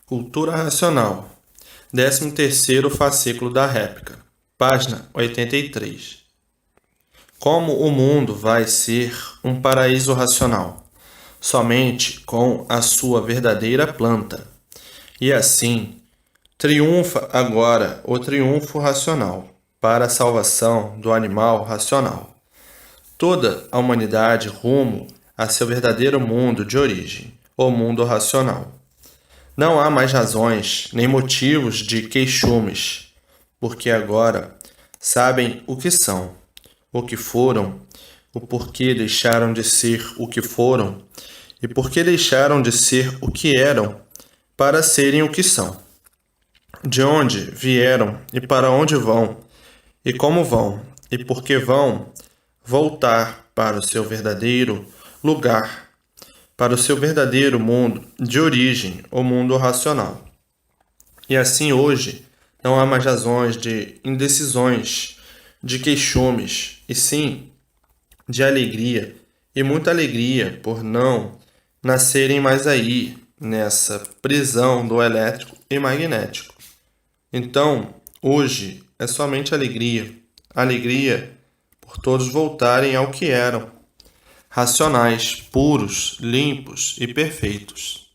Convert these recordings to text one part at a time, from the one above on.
Cultura Racional, 13º fascículo da réplica, página 83. Como o mundo vai ser um paraíso racional, somente com a sua verdadeira planta. E assim, triunfa agora o triunfo racional para a salvação do animal racional. Toda a humanidade rumo a seu verdadeiro mundo de origem, o mundo racional. Não há mais razões nem motivos de queixumes, porque agora sabem o que são, o que foram, o porquê deixaram de ser o que foram e porquê deixaram de ser o que eram para serem o que são. De onde vieram e para onde vão, e como vão, e por que vão voltar para o seu verdadeiro lugar, para o seu verdadeiro mundo de origem, o mundo racional. E assim hoje não há mais razões de indecisões, de queixumes, e sim de alegria, e muita alegria por não nascerem mais aí, nessa prisão do elétrico e magnético. Então, hoje é somente alegria, alegria por todos voltarem ao que eram, racionais, puros, limpos e perfeitos.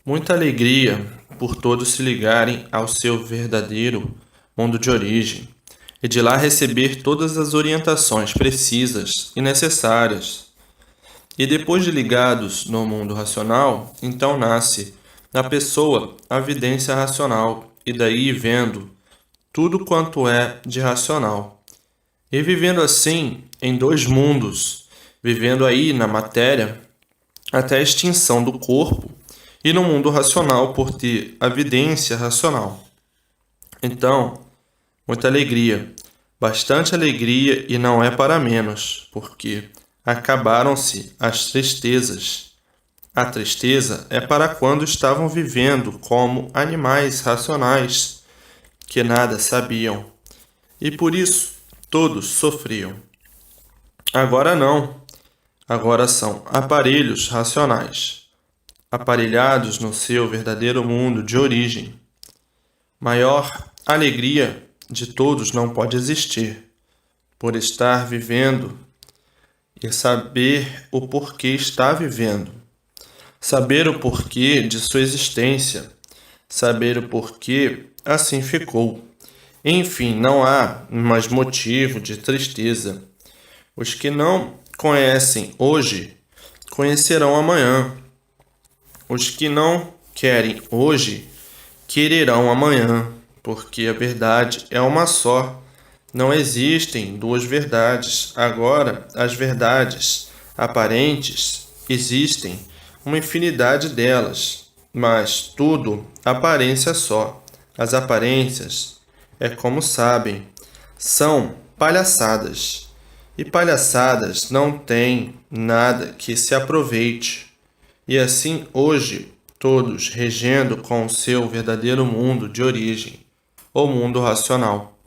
Muita alegria por todos se ligarem ao seu verdadeiro mundo de origem e de lá receber todas as orientações precisas e necessárias. E depois de ligados no mundo racional, então nasce na pessoa a vidência racional e daí vendo tudo quanto é de racional. E vivendo assim em dois mundos, vivendo aí na matéria, até a extinção do corpo, e no mundo racional por ter a vidência racional. Então, muita alegria, bastante alegria e não é para menos, porque acabaram-se as tristezas. A tristeza é para quando estavam vivendo como animais racionais, que nada sabiam, e por isso todos sofriam. Agora não. Agora são aparelhos racionais, aparelhados no seu verdadeiro mundo de origem. Maior alegria de todos não pode existir, por estar vivendo e saber o porquê está vivendo, saber o porquê de sua existência, saber o porquê assim ficou. Enfim, não há mais motivo de tristeza. Os que não conhecem hoje, conhecerão amanhã. Os que não querem hoje, quererão amanhã, porque a verdade é uma só. Não existem duas verdades. Agora, as verdades aparentes existem uma infinidade delas, mas tudo aparência só. As aparências, é como sabem, são palhaçadas. E palhaçadas não têm nada que se aproveite. E assim hoje, todos regendo com o seu verdadeiro mundo de origem, o mundo racional,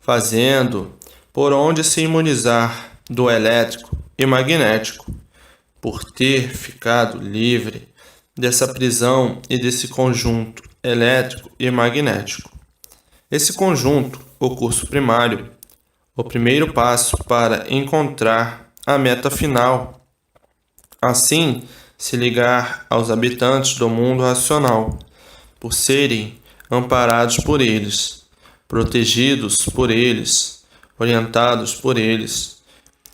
fazendo por onde se imunizar do elétrico e magnético, por ter ficado livre dessa prisão e desse conjunto elétrico e magnético. Esse conjunto, o curso primário, o primeiro passo para encontrar a meta final. Assim, se ligar aos habitantes do mundo racional, por serem amparados por eles, protegidos por eles, orientados por eles,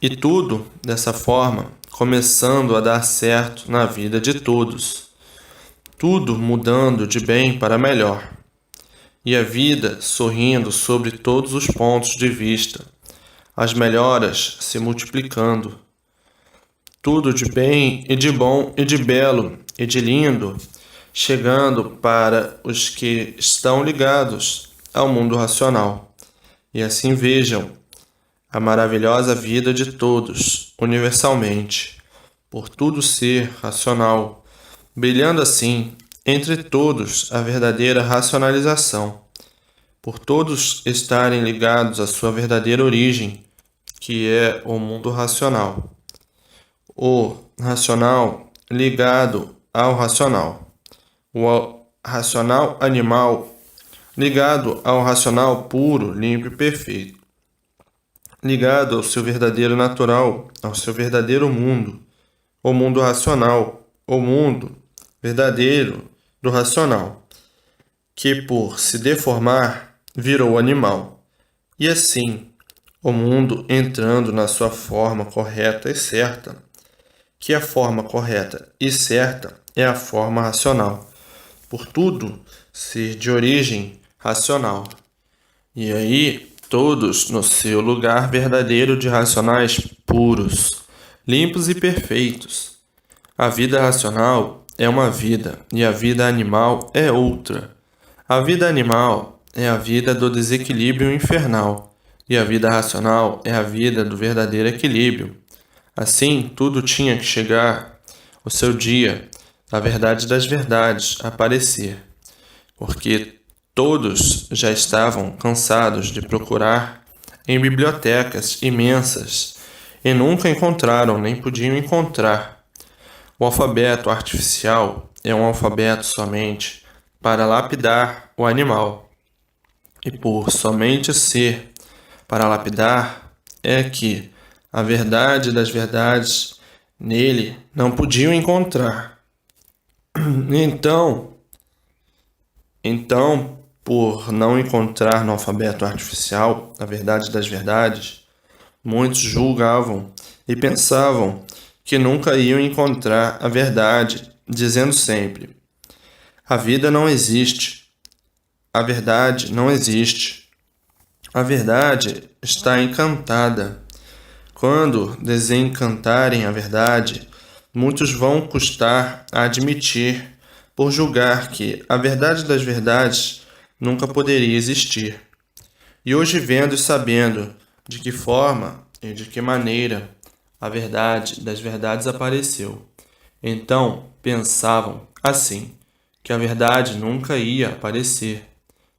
e tudo, dessa forma, começando a dar certo na vida de todos, tudo mudando de bem para melhor, e a vida sorrindo sobre todos os pontos de vista, as melhoras se multiplicando, tudo de bem e de bom e de belo e de lindo, chegando para os que estão ligados ao mundo racional. E assim vejam a maravilhosa vida de todos, universalmente, por tudo ser racional, brilhando assim entre todos a verdadeira racionalização, por todos estarem ligados à sua verdadeira origem, que é o mundo racional. O racional ligado ao racional. O racional animal ligado ao racional puro, limpo e perfeito, ligado ao seu verdadeiro natural, ao seu verdadeiro mundo, o mundo racional, o mundo verdadeiro do racional, que por se deformar virou animal. E assim, o mundo entrando na sua forma correta e certa, que a forma correta e certa é a forma racional, por tudo ser de origem racional. E aí, todos no seu lugar verdadeiro de racionais puros, limpos e perfeitos. A vida racional é uma vida e a vida animal é outra. A vida animal é a vida do desequilíbrio infernal e a vida racional é a vida do verdadeiro equilíbrio. Assim, tudo tinha que chegar o seu dia, a verdade das verdades, aparecer, porque todos já estavam cansados de procurar em bibliotecas imensas e nunca encontraram nem podiam encontrar. O alfabeto artificial é um alfabeto somente para lapidar o animal, e por somente ser para lapidar é que a verdade das verdades nele não podiam encontrar. Então, por não encontrar no alfabeto artificial a verdade das verdades, muitos julgavam e pensavam que nunca iam encontrar a verdade, dizendo sempre: a vida não existe, a verdade não existe, a verdade está encantada. Quando desencantarem a verdade, muitos vão custar a admitir, por julgar que a verdade das verdades nunca poderia existir. E hoje, vendo e sabendo de que forma e de que maneira a verdade das verdades apareceu, então pensavam assim, que a verdade nunca ia aparecer,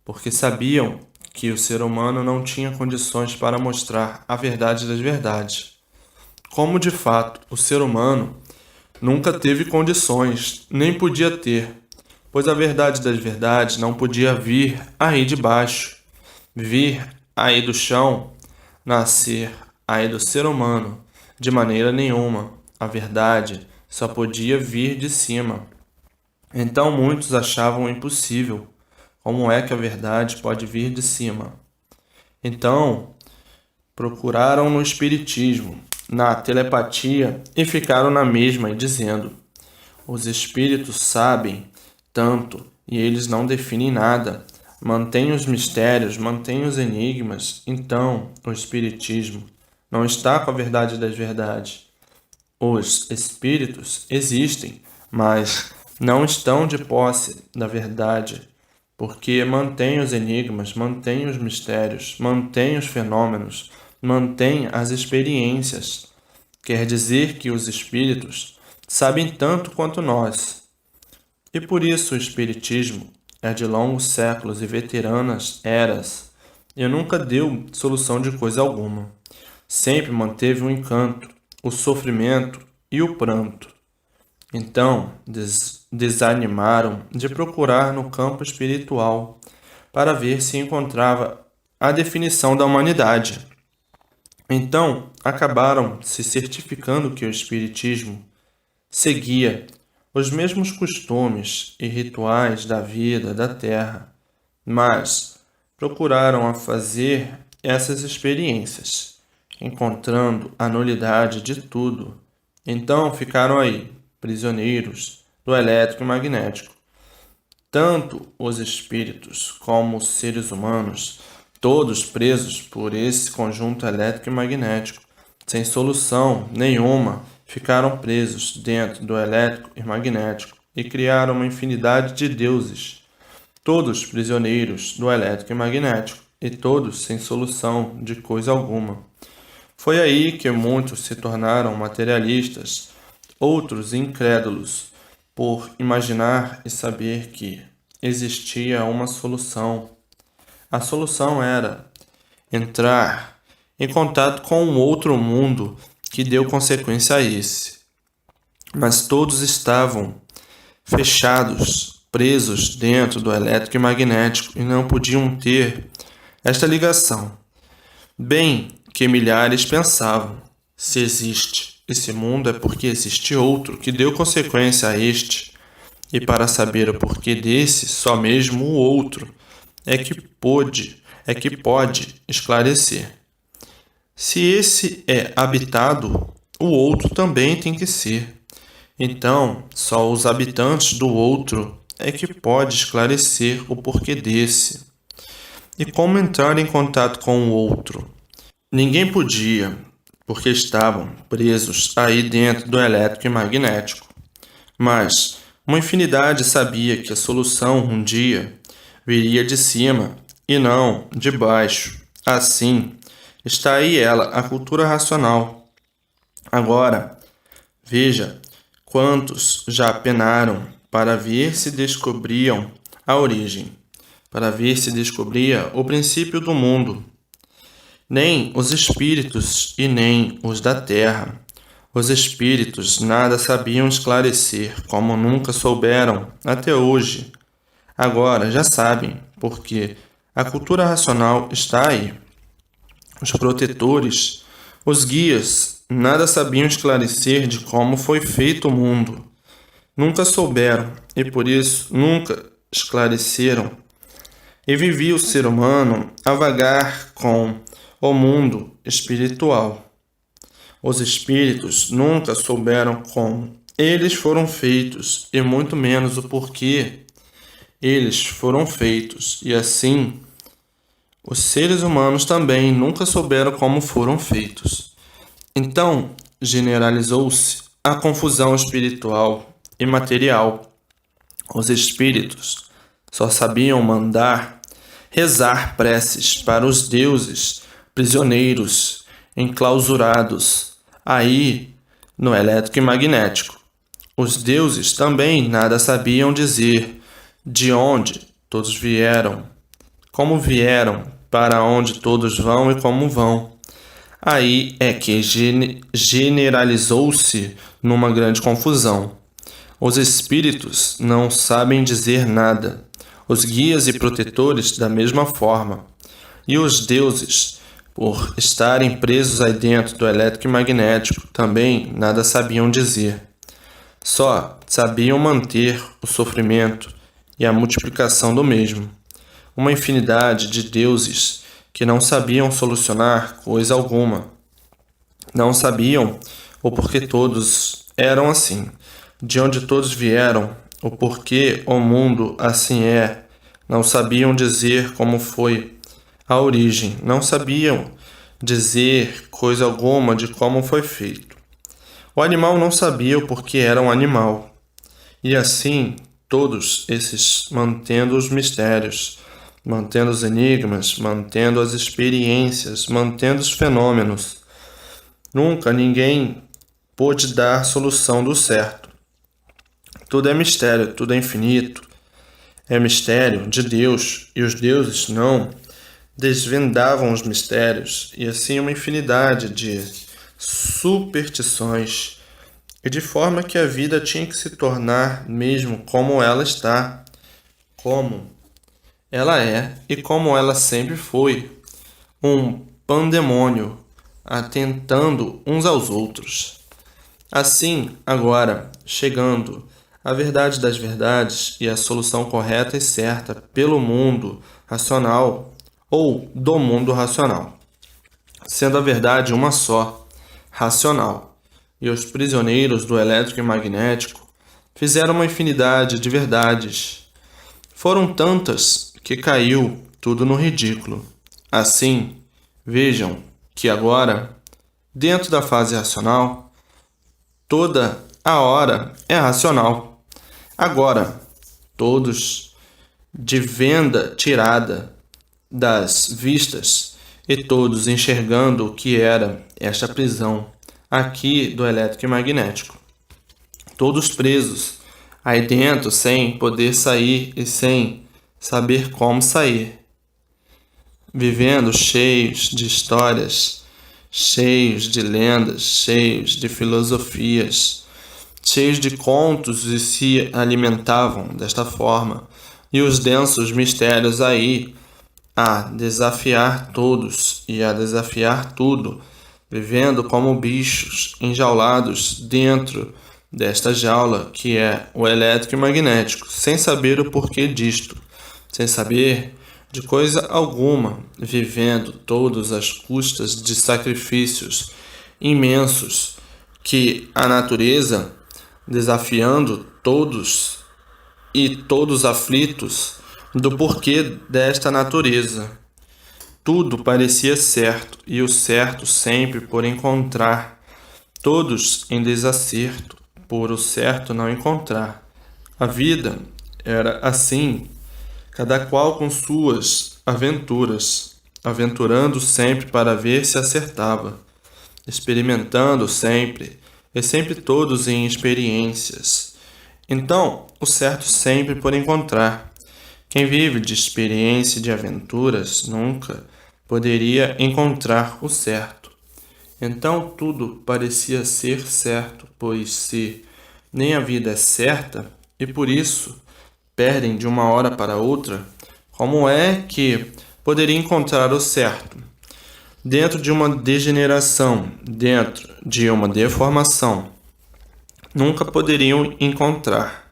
porque sabiam que o ser humano não tinha condições para mostrar a verdade das verdades. Como de fato o ser humano nunca teve condições, nem podia ter, pois a verdade das verdades não podia vir aí de baixo, vir aí do chão, nascer aí do ser humano, de maneira nenhuma. A verdade só podia vir de cima. Então muitos achavam impossível. Como é que a verdade pode vir de cima? Então procuraram no espiritismo, na telepatia e ficaram na mesma e dizendo: os espíritos sabem tanto e eles não definem nada, mantêm os mistérios, mantêm os enigmas. Então o espiritismo não está com a verdade das verdades. Os espíritos existem, mas não estão de posse da verdade, porque mantém os enigmas, mantém os mistérios, mantém os fenômenos, mantém as experiências. Quer dizer que os espíritos sabem tanto quanto nós. E por isso o espiritismo é de longos séculos e veteranas eras, e nunca deu solução de coisa alguma. Sempre manteve o encanto, o sofrimento e o pranto. Então desanimaram de procurar no campo espiritual para ver se encontrava a definição da humanidade. Então acabaram se certificando que o espiritismo seguia os mesmos costumes e rituais da vida da terra, mas procuraram a fazer essas experiências, encontrando a nulidade de tudo. Então ficaram aí, prisioneiros do elétrico e magnético. Tanto os espíritos como os seres humanos, todos presos por esse conjunto elétrico e magnético, sem solução nenhuma, ficaram presos dentro do elétrico e magnético e criaram uma infinidade de deuses, todos prisioneiros do elétrico e magnético e todos sem solução de coisa alguma. Foi aí que muitos se tornaram materialistas, outros incrédulos, por imaginar e saber que existia uma solução. A solução era entrar em contato com um outro mundo que deu consequência a esse. Mas todos estavam fechados presos dentro do elétrico e magnético e não podiam ter esta ligação. Bem que milhares pensavam: se existe esse mundo é porque existe outro que deu consequência a este, e para saber o porquê desse, só mesmo o outro é que pode esclarecer. Se esse é habitado, o outro também tem que ser. Então, só os habitantes do outro é que pode esclarecer o porquê desse. E como entrar em contato com o outro? Ninguém podia, porque estavam presos aí dentro do elétrico e magnético. Mas uma infinidade sabia que a solução um dia viria de cima e não de baixo. Assim, está aí ela, a cultura racional. Agora, veja quantos já penaram para ver se descobriam a origem, para ver se descobria o princípio do mundo. Nem os espíritos e nem os da terra. Os espíritos nada sabiam esclarecer, como nunca souberam até hoje. Agora já sabem, porque a cultura racional está aí. Os protetores, os guias, nada sabiam esclarecer de como foi feito o mundo. Nunca souberam, e por isso nunca esclareceram. E vivia o ser humano a vagar com o mundo espiritual. Os espíritos nunca souberam como eles foram feitos, e muito menos o porquê eles foram feitos, e assim os seres humanos também nunca souberam como foram feitos. Então, generalizou-se a confusão espiritual e material. Os espíritos só sabiam mandar rezar preces para os deuses prisioneiros, enclausurados, aí no elétrico e magnético. Os deuses também nada sabiam dizer de onde todos vieram, como vieram, para onde todos vão e como vão. Aí é que generalizou-se numa grande confusão. Os espíritos não sabem dizer nada, os guias e protetores da mesma forma, e os deuses, por estarem presos aí dentro do elétrico e magnético, também nada sabiam dizer. Só sabiam manter o sofrimento e a multiplicação do mesmo. Uma infinidade de deuses que não sabiam solucionar coisa alguma. Não sabiam o porquê todos eram assim, de onde todos vieram, o porquê o mundo assim é. Não sabiam dizer como foi a origem, não sabiam dizer coisa alguma de como foi feito. O animal não sabia o porquê era um animal. E assim, todos esses mantendo os mistérios, mantendo os enigmas, mantendo as experiências, mantendo os fenômenos. Nunca ninguém pôde dar solução do certo. Tudo é mistério, tudo é infinito. É mistério de Deus, e os deuses não desvendavam os mistérios, e assim uma infinidade de superstições, e de forma que a vida tinha que se tornar mesmo como ela está, como ela é e como ela sempre foi, um pandemônio, atentando uns aos outros. Assim, agora, chegando à verdade das verdades e à solução correta e certa pelo mundo racional ou do mundo racional, sendo a verdade uma só, racional, e os prisioneiros do elétrico e magnético fizeram uma infinidade de verdades. Foram tantas que caiu tudo no ridículo. Assim, vejam que agora, dentro da fase racional, toda a hora é racional. Agora, todos de venda tirada das vistas e todos enxergando o que era esta prisão aqui do elétrico e magnético. Todos presos aí dentro sem poder sair e sem saber como sair. Vivendo cheios de histórias, cheios de lendas, cheios de filosofias, cheios de contos e se alimentavam desta forma, e os densos mistérios aí a desafiar todos e a desafiar tudo, vivendo como bichos enjaulados dentro desta jaula que é o elétrico e magnético, sem saber o porquê disto, sem saber de coisa alguma, vivendo todas as custas de sacrifícios imensos que a natureza, desafiando todos e todos aflitos do porquê desta natureza. Tudo parecia certo, e o certo sempre por encontrar, todos em desacerto, por o certo não encontrar. A vida era assim, cada qual com suas aventuras, aventurando sempre para ver se acertava, experimentando sempre, e sempre todos em experiências. Então, o certo sempre por encontrar. Quem vive de experiência e de aventuras nunca poderia encontrar o certo. Então tudo parecia ser certo, pois se nem a vida é certa, e por isso perdem de uma hora para outra, como é que poderia encontrar o certo? Dentro de uma degeneração, dentro de uma deformação, nunca poderiam encontrar.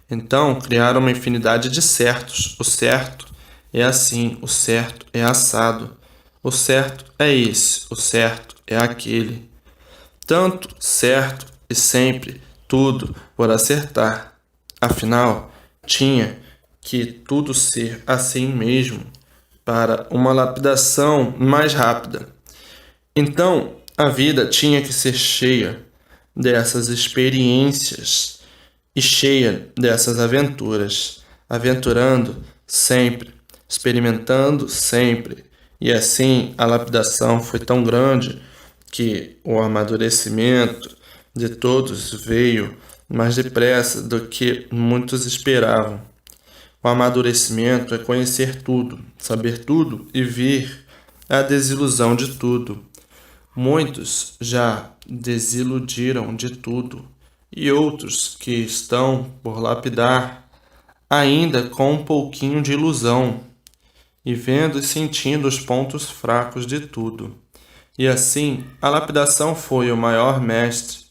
Então criaram uma infinidade de certos. O certo é assim, o certo é assado, o certo é esse, o certo é aquele. Tanto certo e sempre tudo por acertar. Afinal, tinha que tudo ser assim mesmo para uma lapidação mais rápida. Então, a vida tinha que ser cheia dessas experiências e cheia dessas aventuras, aventurando sempre, experimentando sempre. E assim a lapidação foi tão grande que o amadurecimento de todos veio mais depressa do que muitos esperavam. O amadurecimento é conhecer tudo, saber tudo e vir a desilusão de tudo. Muitos já desiludiram de tudo, e outros que estão por lapidar, ainda com um pouquinho de ilusão, e vendo e sentindo os pontos fracos de tudo. E assim, a lapidação foi o maior mestre,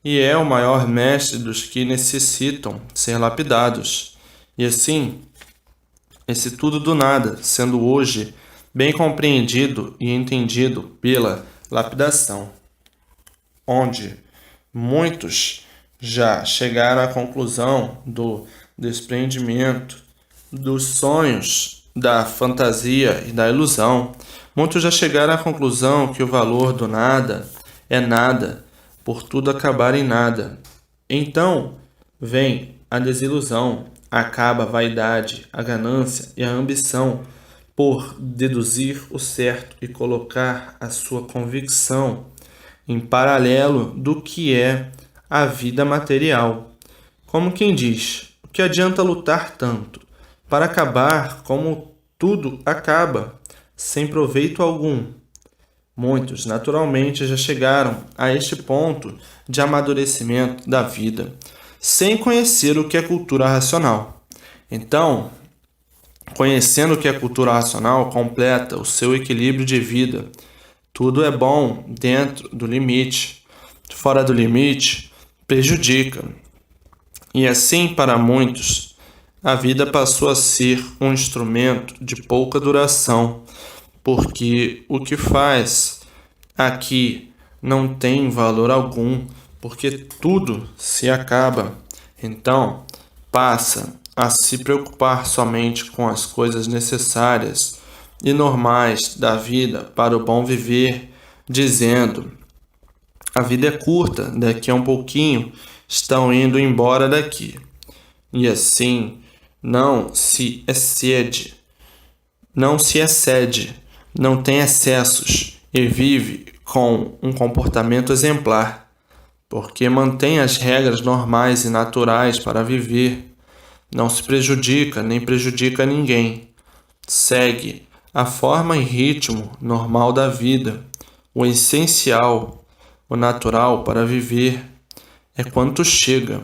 e é o maior mestre dos que necessitam ser lapidados. E assim, esse tudo do nada, sendo hoje bem compreendido e entendido pela lapidação, onde muitos já chegaram à conclusão do desprendimento, dos sonhos, da fantasia e da ilusão. Muitos já chegaram à conclusão que o valor do nada é nada, por tudo acabar em nada. Então vem a desilusão, acaba a vaidade, a ganância e a ambição por deduzir o certo e colocar a sua convicção em paralelo do que é a vida material. Como quem diz, o que adianta lutar tanto para acabar como tudo acaba, sem proveito algum? Muitos, naturalmente, já chegaram a este ponto de amadurecimento da vida, sem conhecer o que é cultura racional. Então, conhecendo o que é cultura racional, completa o seu equilíbrio de vida. Tudo é bom dentro do limite. Fora do limite, prejudica. E assim, para muitos, a vida passou a ser um instrumento de pouca duração, porque o que faz aqui não tem valor algum, porque tudo se acaba. Então, passa a se preocupar somente com as coisas necessárias e normais da vida para o bom viver, dizendo: a vida é curta, daqui a um pouquinho estão indo embora daqui. E assim não se excede, não tem excessos e vive com um comportamento exemplar, porque mantém as regras normais e naturais para viver. Não se prejudica nem prejudica ninguém. Segue a forma e ritmo normal da vida, o essencial, o natural para viver. é quanto chega.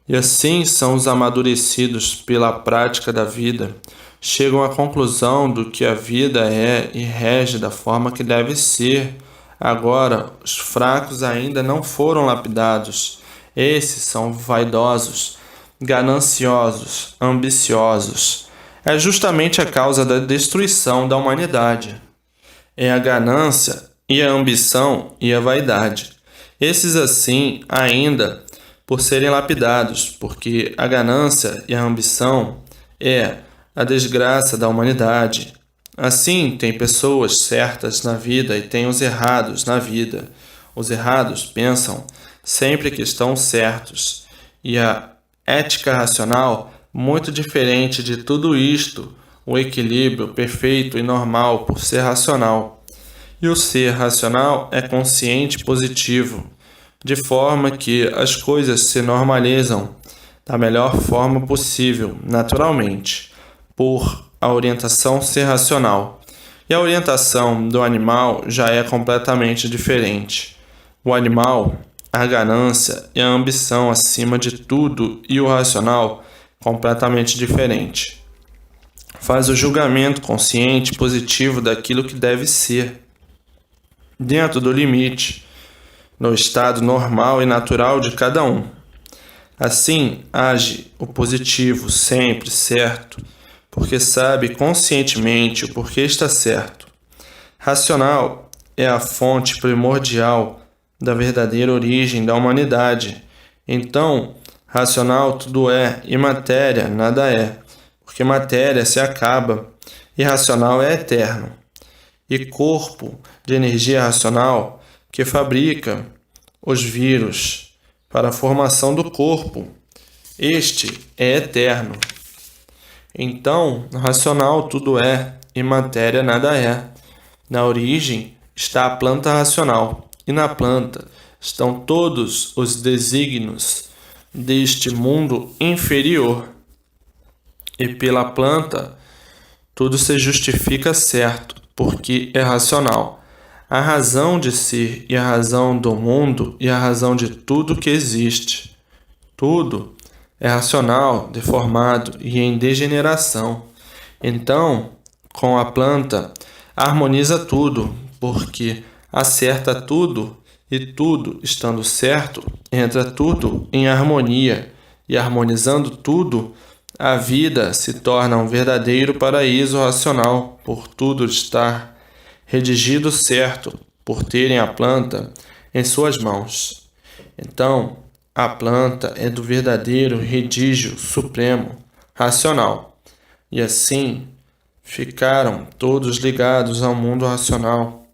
E assim são os amadurecidos pela prática da vida, chegam à conclusão do que a vida é e rege da forma que deve ser. Agora, os fracos ainda não foram lapidados. Esses são vaidosos, gananciosos, ambiciosos. É justamente a causa da destruição da humanidade. É a ganância e a ambição e a vaidade. Esses assim ainda por serem lapidados, porque a ganância e a ambição é a desgraça da humanidade. Assim, tem pessoas certas na vida e tem os errados na vida. Os errados pensam sempre que estão certos, e a ética racional, muito diferente de tudo isto, o equilíbrio perfeito e normal por ser racional. E o ser racional é consciente positivo, de forma que as coisas se normalizam da melhor forma possível, naturalmente, por a orientação ser racional. E a orientação do animal já é completamente diferente. O animal, a ganância e a ambição acima de tudo, e o racional, completamente diferente. Faz o julgamento consciente positivo daquilo que deve ser, dentro do limite, no estado normal e natural de cada um. Assim, age o positivo sempre certo, porque sabe conscientemente o porquê está certo. Racional é a fonte primordial da verdadeira origem da humanidade. Então, racional tudo é e matéria nada é, porque matéria se acaba e racional é eterno. E corpo de energia racional que fabrica os vírus para a formação do corpo. Este é eterno. Então, racional tudo é e matéria nada é. Na origem está a planta racional, e na planta estão todos os desígnios deste mundo inferior. E pela planta tudo se justifica certo, porque é racional. A razão de ser e a razão do mundo e a razão de tudo que existe. Tudo é racional, deformado e em degeneração. Então, com a planta, harmoniza tudo, porque acerta tudo, e tudo estando certo, entra tudo em harmonia, e harmonizando tudo, a vida se torna um verdadeiro paraíso racional, por tudo estar redigido certo, por terem a planta em suas mãos. Então, a planta é do verdadeiro redígio supremo, racional, e assim ficaram todos ligados ao mundo racional,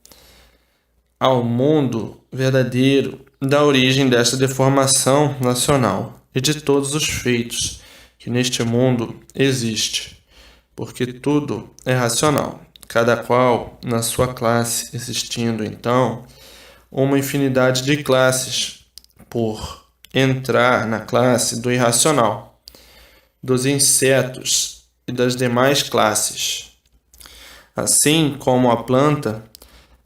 ao mundo verdadeiro da origem desta deformação nacional e de todos os feitos que neste mundo existe, porque tudo é racional, cada qual na sua classe, existindo então uma infinidade de classes por entrar na classe do irracional, dos insetos e das demais classes. Assim como a planta,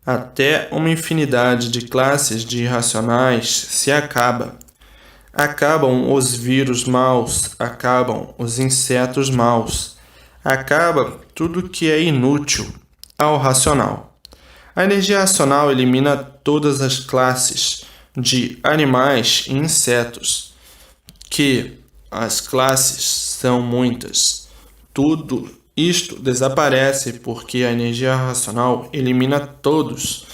até uma infinidade de classes de irracionais se acaba. Acabam os vírus maus, acabam os insetos maus, acaba tudo que é inútil ao racional. A energia racional elimina todas as classes de animais e insetos, que as classes são muitas. Tudo isto desaparece porque a energia racional elimina todos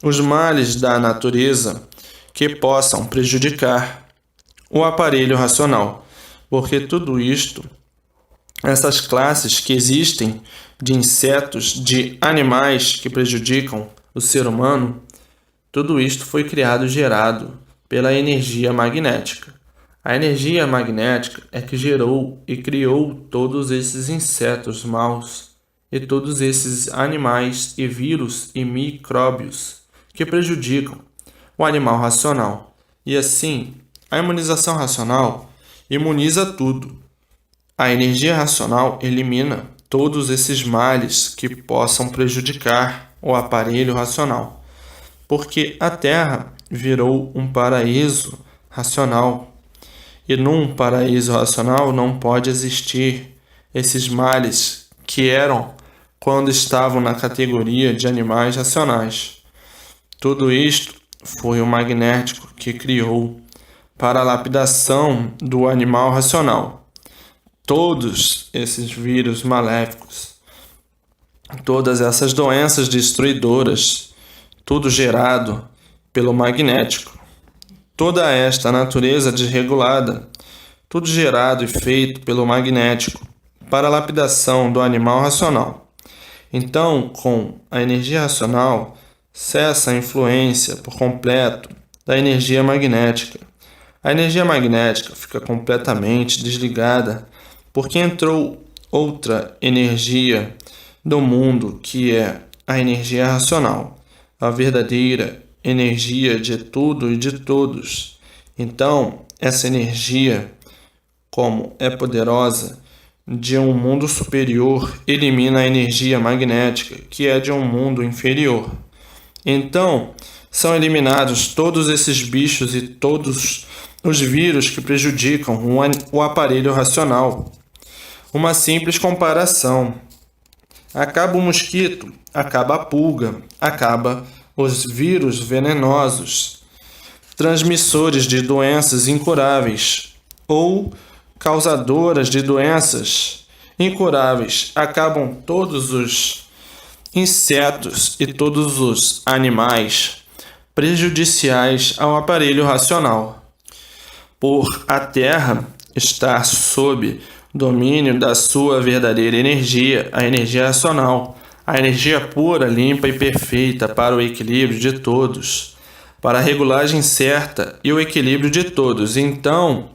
os males da natureza que possam prejudicar o aparelho racional, porque tudo isto, essas classes que existem de insetos, de animais que prejudicam o ser humano, tudo isto foi criado e gerado pela energia magnética. A energia magnética é que gerou e criou todos esses insetos maus e todos esses animais e vírus e micróbios que prejudicam o animal racional. E assim, a imunização racional imuniza tudo. A energia racional elimina todos esses males que possam prejudicar o aparelho racional, porque a Terra virou um paraíso racional. E num paraíso racional não pode existir esses males que eram quando estavam na categoria de animais racionais. Tudo isto foi o magnético que criou para a lapidação do animal racional. Todos esses vírus maléficos, todas essas doenças destruidoras, tudo gerado pelo magnético. Toda esta natureza desregulada, tudo gerado e feito pelo magnético para a lapidação do animal racional. Então, com a energia racional, cessa a influência por completo da energia magnética. A energia magnética fica completamente desligada porque entrou outra energia do mundo, que é a energia racional, a verdadeira energia de tudo e de todos. Então, essa energia, como é poderosa, de um mundo superior, elimina a energia magnética, que é de um mundo inferior. Então, são eliminados todos esses bichos e todos os vírus que prejudicam o aparelho racional. Uma simples comparação. Acaba o mosquito, acaba a pulga, acaba os vírus venenosos, transmissores de doenças incuráveis ou causadoras de doenças incuráveis. Acabam todos os insetos e todos os animais prejudiciais ao aparelho racional. Por a Terra estar sob domínio da sua verdadeira energia, a energia racional, a energia pura, limpa e perfeita para o equilíbrio de todos, para a regulagem certa e o equilíbrio de todos. Então,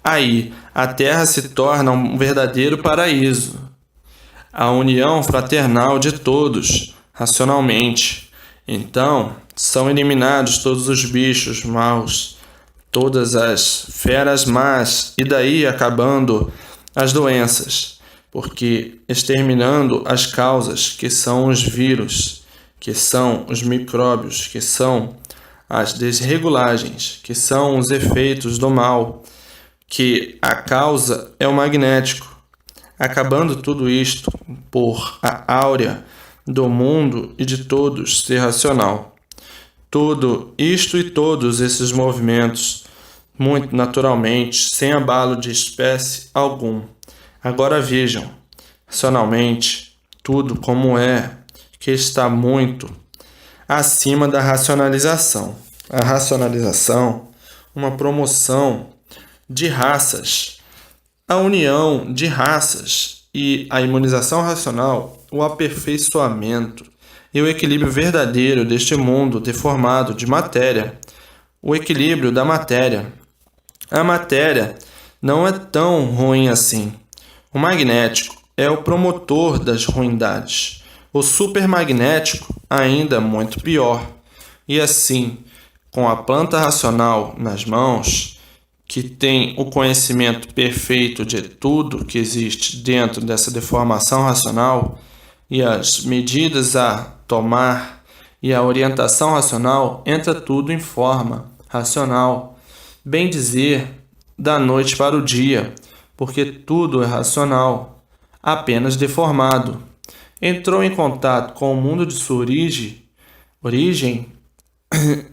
aí, a Terra se torna um verdadeiro paraíso, a união fraternal de todos, racionalmente. Então, são eliminados todos os bichos maus, todas as feras más, e daí acabando as doenças, porque exterminando as causas, que são os vírus, que são os micróbios, que são as desregulagens, que são os efeitos do mal, que a causa é o magnético. Acabando tudo isto por a áurea do mundo e de todos ser racional. Tudo isto e todos esses movimentos, muito naturalmente, sem abalo de espécie algum. Agora vejam, racionalmente, tudo como é, que está muito acima da racionalização. A racionalização, uma promoção de raças, a união de raças e a imunização racional, o aperfeiçoamento e o equilíbrio verdadeiro deste mundo deformado de matéria, o equilíbrio da matéria. A matéria não é tão ruim assim. O magnético é o promotor das ruindades. O supermagnético ainda muito pior. E assim, com a planta racional nas mãos, que tem o conhecimento perfeito de tudo que existe dentro dessa deformação racional, e as medidas a tomar e a orientação racional, entra tudo em forma racional, bem dizer, da noite para o dia, porque tudo é racional, apenas deformado. Entrou em contato com o mundo de sua origem,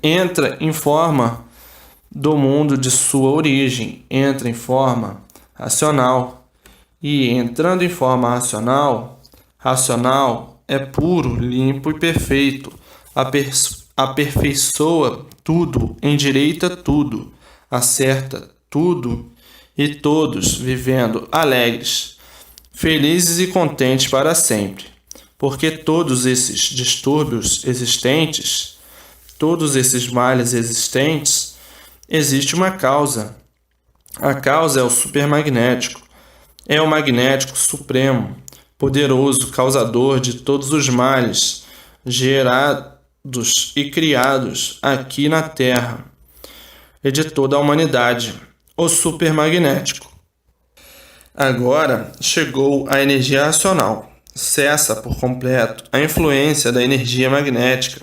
entra em forma do mundo de sua origem, entra em forma racional. E entrando em forma racional, racional é puro, limpo e perfeito, aperfeiçoa tudo, endireita tudo, acerta tudo e todos vivendo alegres, felizes e contentes para sempre, porque todos esses distúrbios existentes, todos esses males existentes, existe uma causa. A causa é o supermagnético, é o magnético supremo, poderoso, causador de todos os males gerados e criados aqui na Terra e de toda a humanidade, o supermagnético. Agora chegou a energia racional. Cessa por completo a influência da energia magnética,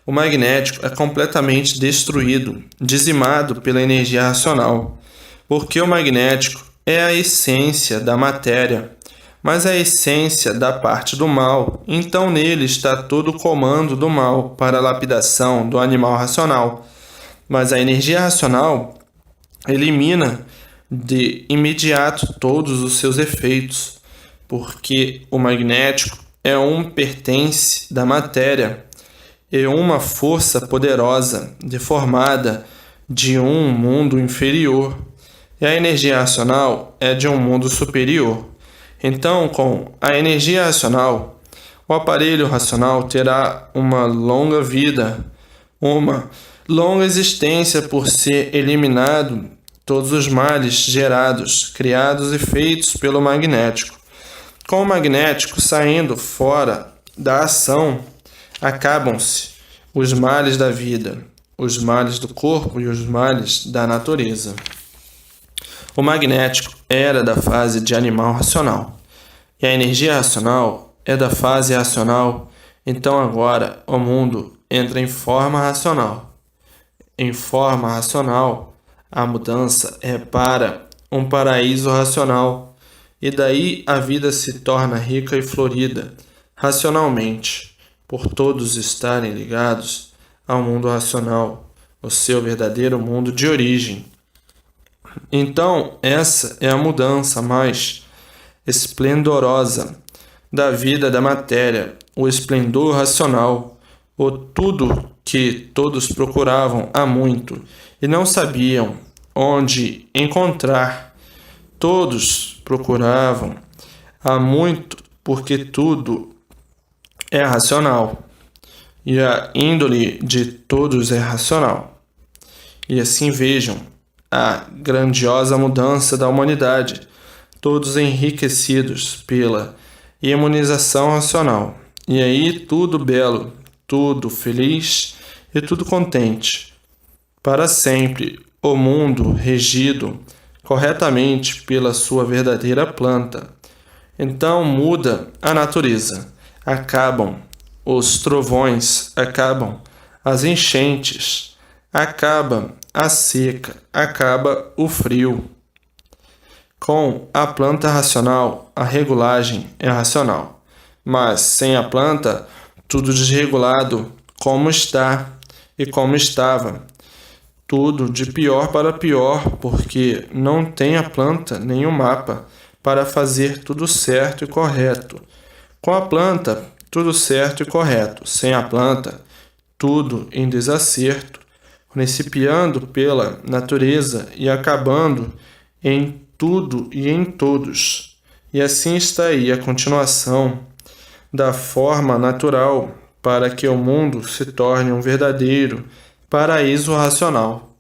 o magnético é completamente destruído, dizimado pela energia racional, porque o magnético é a essência da matéria, mas a essência da parte do mal, então nele está todo o comando do mal para a lapidação do animal racional. Mas a energia racional elimina de imediato todos os seus efeitos, porque o magnético é pertence da matéria e uma força poderosa, deformada de um mundo inferior, e a energia racional é de um mundo superior. Então, com a energia racional, o aparelho racional terá uma longa vida, uma longa existência por ser eliminado todos os males gerados, criados e feitos pelo magnético. Com o magnético saindo fora da ação, acabam-se os males da vida, os males do corpo e os males da natureza. O magnético era da fase de animal racional, e a energia racional é da fase racional, então agora o mundo entra em forma racional. Em forma racional, a mudança é para um paraíso racional, e daí a vida se torna rica e florida, racionalmente, por todos estarem ligados ao mundo racional, o seu verdadeiro mundo de origem. Então, essa é a mudança mais esplendorosa da vida da matéria, o esplendor racional, o tudo que todos procuravam há muito e não sabiam onde encontrar. Todos procuravam há muito porque tudo é racional e a índole de todos é racional. E assim vejam a grandiosa mudança da humanidade, todos enriquecidos pela imunização racional. E aí tudo belo, tudo feliz e tudo contente. Para sempre o mundo regido corretamente pela sua verdadeira planta. Então muda a natureza, acabam os trovões, acabam as enchentes, acaba a seca, acaba o frio. Com a planta racional, a regulagem é racional, mas sem a planta, tudo desregulado como está e como estava. Tudo de pior para pior, porque não tem a planta nem o mapa para fazer tudo certo e correto. Com a planta, tudo certo e correto. Sem a planta, tudo em desacerto, principiando pela natureza e acabando em tudo e em todos. E assim está aí a continuação da forma natural para que o mundo se torne um verdadeiro paraíso racional.